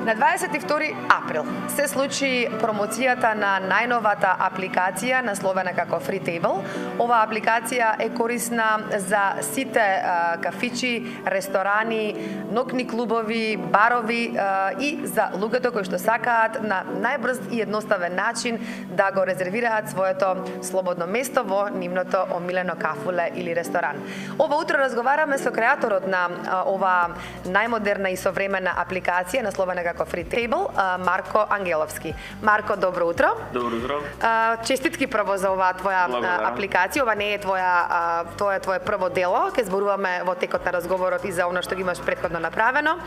На 22 април се случи промоцијата на најновата апликација насловена како Freetable. Оваа апликација е корисна за сите кафичи, ресторани, ноќни клубови, барови и за луѓето кои што сакаат на најбрз и едноставен начин да го резервираат своето слободно место во нивното омилено кафуле или ресторан. Ова утро разговараме со креаторот на оваа најмодерна и современа апликација насловена како Freetable, Марко Ангеловски. Марко, добро утро. Добро утро. Честитки прво за оваа твоја апликација. Ова не е твое прво дело. Ке зборуваме во текот на разговорот и за она што ги имаш претходно направено.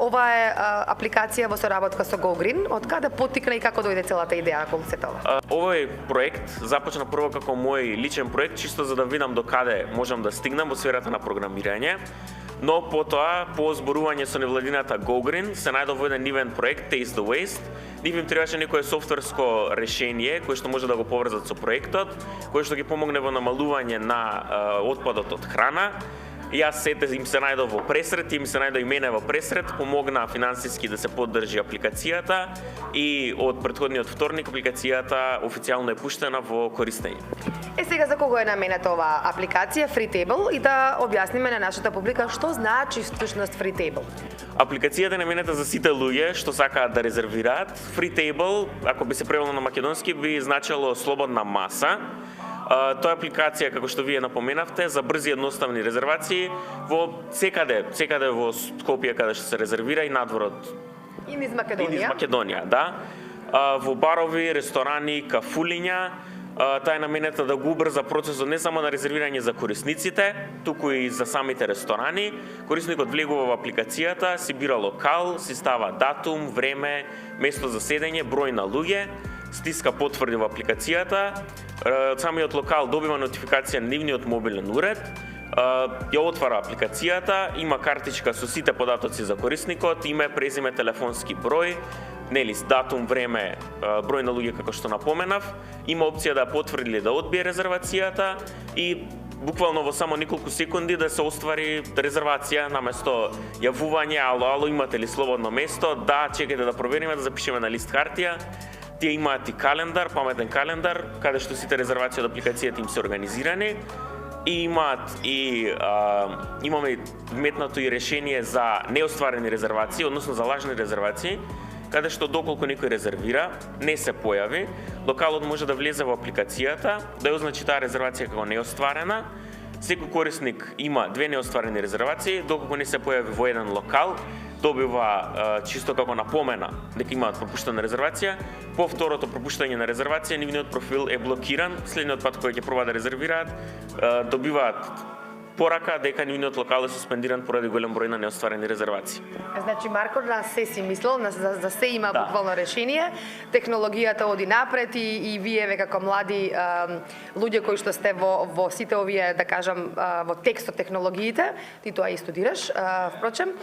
Ова е апликација во соработка со GoGreen. Од каде поттикна и како дојде целата идеја околу сето ова? Овој проект започна прво како мој личен проект, чисто за да видам до каде можам да стигнам во сферата на програмирање. Но потоа, по зборување со невладината GoGreen, се најдов еден нивен проект Taste the Waste. Нив им требаше некое софтверско решение кое што може да го поврзат со проектот, кое што ги помогне во намалување на отпадот од храна. Јас им се најдов во пресред, им се најдов и мене во пресред, помогна финансиски да се поддржи апликацијата и од претходниот вторник апликацијата официјално е пуштена во користење. Сега за кого е наменета оваа апликација Freetable и да објасниме на нашата публика што значи всушност Freetable. Апликацијата е наменета за сите луѓе што сакаат да резервираат. Freetable, ако би се превело на македонски, би значело слободна маса. Тоа е апликација, како што вие напоменавте, за брзи и едноставни резервации во секаде во Скопје каде што се резервира и надворот. И низ Македонија. И низ Македонија, да. Во барови, ресторани, кафулиња. Таа е наменета да го убрза процесот не само на резервирање за корисниците, туку и за самите ресторани. Корисникот влегува во апликацијата, си бира локал, си става датум, време, место за седење, број на луѓе, стиска потврди во апликацијата. Самиот локал добива нотификација на нивниот мобилен уред, ја отвара апликацијата, има картичка со сите податоци за корисникот, име, презиме, телефонски број, датум, време, број на луѓе како што напоменав, има опција да потврди или да одбие резервацијата и буквално во само неколку секунди да се оствари резервација наместо јавување, ало, имате ли слободно место, да, чекајте да провериме, да запишеме на лист хартија. Тие имаат и календар, паметен календар, каде што сите резервации од апликацијата им се организирани и имаме вметнато и решение за неостварени резервации, односно за лажни резервации, каде што доколку некој резервира, не се појави, локалот може да влезе во апликацијата, да ја означи таа резервација како неостварена. Секој корисник има 2 неостварени резервации, доколку не се појави во еден локал, добива чисто како напомена дека имаат пропуштена резервација. По второто пропуштање на резервација, нивниот профил е блокиран. Следниот пат кога ќе пробаат да резервираат, добиваат порака дека нивниот локал е суспендиран поради голем број на неостварени резервации. Значи Марко на се си мислел, за се има буквално решение. Технологијата оди напред и вие како млади луѓе кои што сте во сите овие, да кажам, во текстот технологиите, ти тоа и студираш, впрочем,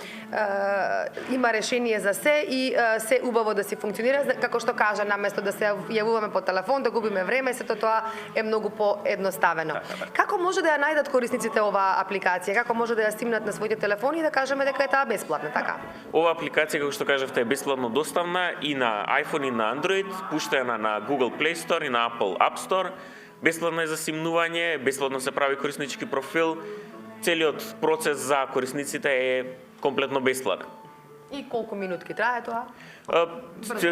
има решение за се и се убаво да си функционира, како што кажа, наместо да се јавуваме по телефон, да губиме време, сето тоа е многу поедноставено. Како може да ја најдат корисниците оваа апликација, како може да ја стимнат на своите телефони и да кажеме дека е таа бесплатна, така? Ова апликација, како што кажавте, е бесплатно доставна и на iPhone и на Android, пуштена на Google Play Store и на Apple App Store. Бесплатно е за симнување, бесплатно се прави кориснички профил. Целиот процес за корисниците е комплетно бесплатен. И колку минутки трае тоа?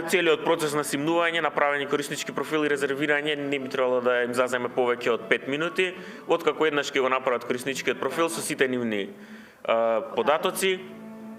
Целиот процес на симнување, направење кориснички профил и резервирање не би требало да им заземе повеќе од 5 минути. Откако еднаш ќе го направат корисничкиот профил со сите нивни податоци,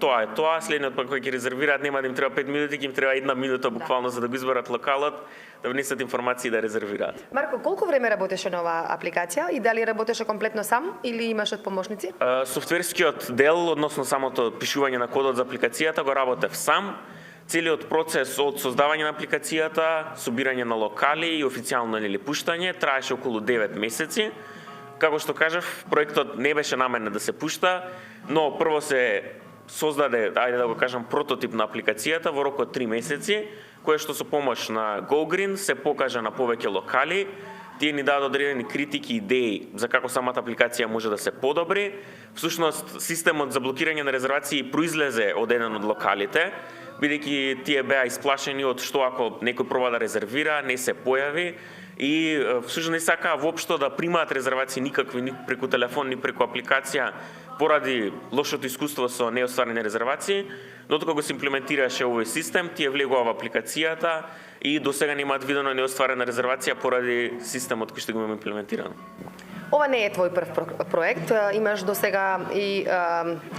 тоа е тоа. Следниот пат кога ќе резервираат нема да им треба 5 минути, ќе им треба 1 минута буквално за да го изберат локалот, да внесат информации да резервираат. Марко, колку време работеше на оваа апликација и дали работеше комплетно сам или имаш помошници? Софтверскиот дел, односно самото пишување на кодот за апликацијата го работев сам. Целиот процес од создавање на апликацијата, собирање на локали и официјално пуштање траеше околу 9 месеци. Како што кажав, проектот не беше наменет да се пушта, но прво се создаде, ајде да го кажам, прототип на апликацијата во рок од 3 месеци, кое што со помош на GoGreen се покажа на повеќе локали. Тие ни дадат одредени критики и идеи за како самата апликација може да се подобри. Всушност, системот за блокирање на резервации произлезе од еден од локалите. бидејќи тие беа исплашени од што ако некој проба да резервира, не се појави и всушност не сакаа воопшто да примаат резервации никакви ни преку телефон, ни преку апликација поради лошото искуство со неостварени резервации, но кога се имплементираше овој систем, тие влегува во апликацијата и досега немаат видено неостварена резервација поради системот кој што го имаме имплементирано. Ова не е твој прв проект, имаш досега и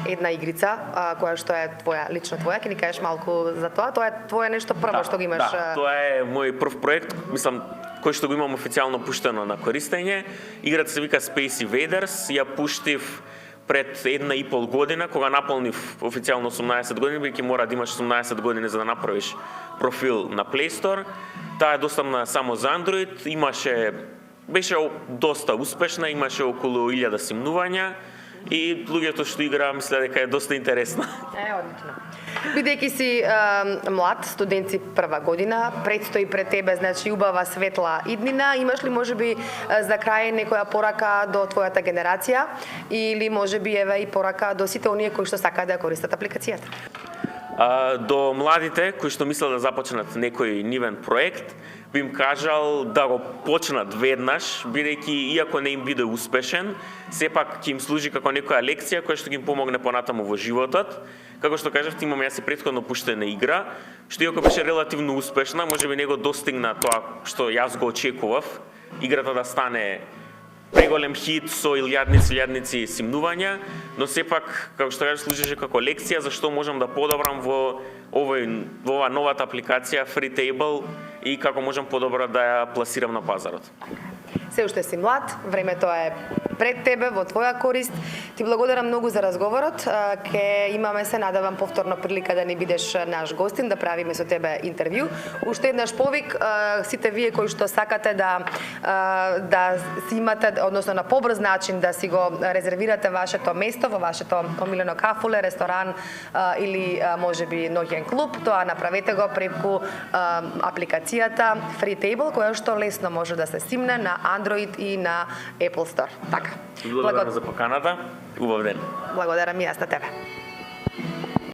една игрица која што е лично твоја, ќе ни кажеш малку за тоа. Тоа е твое нешто прво што го имаш. Да, тоа е мој прв проект, мислам, кој што го имам официјално пуштено на користење. Играта се вика Space Invaders, ја пуштив пред 1,5 година, кога наполнив официјално 18 години, бидејќи мора да имаш 18 години за да направиш профил на Play Store. Таа е достапна само за Android, беше доста успешна, имаше околу 1000 симнувања и луѓето што играа мисле дека е доста интересна. Одлично. Бидејќи си млад, студент си прва година, предстои пред тебе, значи, убава светла иднина, имаш ли можеби за крај некоја порака до твојата генерација или можеби еве и порака до сите оние кои што сакаат да ја користат апликацијата? До младите кои што мислат да започнат некој нивен проект, би им кажал да го почнат веднаш, бидејќи иако не им биде успешен, сепак ќе им служи како некоја лекција која што ќе им помогне понатаму во животот. Како што кажавте, имам јас и претходно пуштена игра, што иако беше релативно успешна, можеби не го достигна тоа што јас го очекував, играта да стане преголем хит со илјадници симнувања, но сепак, како што кажа, служеше како лекција за што можам да подобрам во ова новата апликација Freetable и како можам подобро да ја пласирам на пазарот. Се уште си млад, времето е пред тебе, во твоја корист. Ти благодарам многу за разговорот. Ке имаме, се надевам, повторно прилика да ни бидеш наш гостин, да правиме со тебе интервју. Уште еднаш повик, сите вие кои што сакате да си имате, односно на побрз начин да си го резервирате вашето место во вашето омилено кафуле, ресторан или можеби ноќен клуб, тоа направете го преку апликацијата Freetable, која што лесно може да се симне на Android и на Apple Store. Така. Благодарам за поканата. Убав ден. Благодарам и јас на тебе.